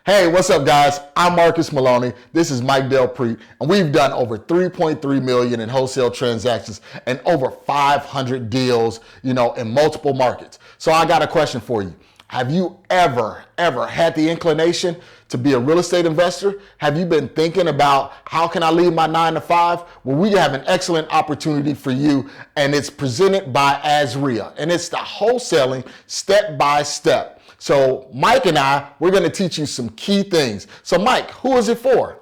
Hey, what's up, guys? I'm Marcus Maloney. This is Mike Delpreet, and we've done over 3.3 million in wholesale transactions and over 500 deals, in multiple markets. So I got a question for you. Have you ever had the inclination to be a real estate investor? Have you been thinking about how can I leave my 9 to 5? Well, we have an excellent opportunity for you, and it's presented by AZREIA, and it's the wholesaling step by step. So Mike and we're going to teach you some key things. So Mike, who is it for?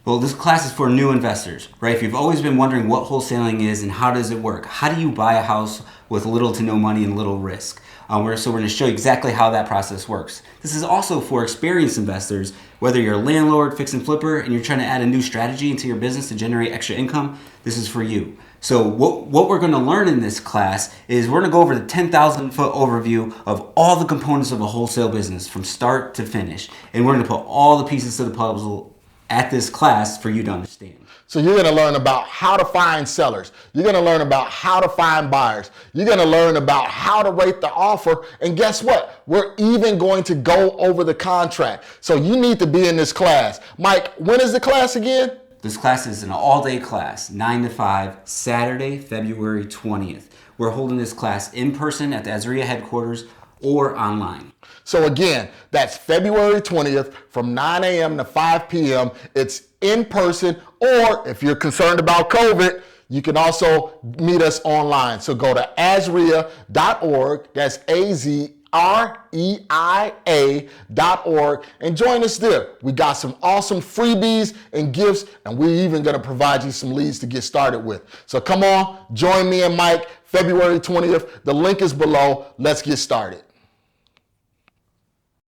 Well, this class is for new investors, right? If you've always been wondering what wholesaling is and how does it work, how do you buy a house with little to no money and little risk? So we're going to show you exactly how that process works. This is also for experienced investors, whether you're a landlord, fix and flipper, and you're trying to add a new strategy into your business to generate extra income, this is for you. So what we're going to learn in this class is we're going to go over the 10,000 foot overview of all the components of a wholesale business from start to finish. And we're going to put all the pieces to the puzzle at this class for you to understand. So you're going to learn about how to find sellers. You're going to learn about how to find buyers. You're going to learn about how to rate the offer. And guess what? We're even going to go over the contract. So you need to be in this class. Mike, when is the class again? This class is an all-day class, 9 to 5, Saturday, February 20th. We're holding this class in person at the AZREIA headquarters or online. So again, that's February 20th from 9 a.m. to 5 p.m. It's in person, or if you're concerned about COVID, you can also meet us online. So go to AZREIA.org, that's AZREIA.org, and join us there. We got some awesome freebies and gifts, and we're even going to provide you some leads to get started with. So come on, join me and Mike, February 20th. The link is below. Let's get started.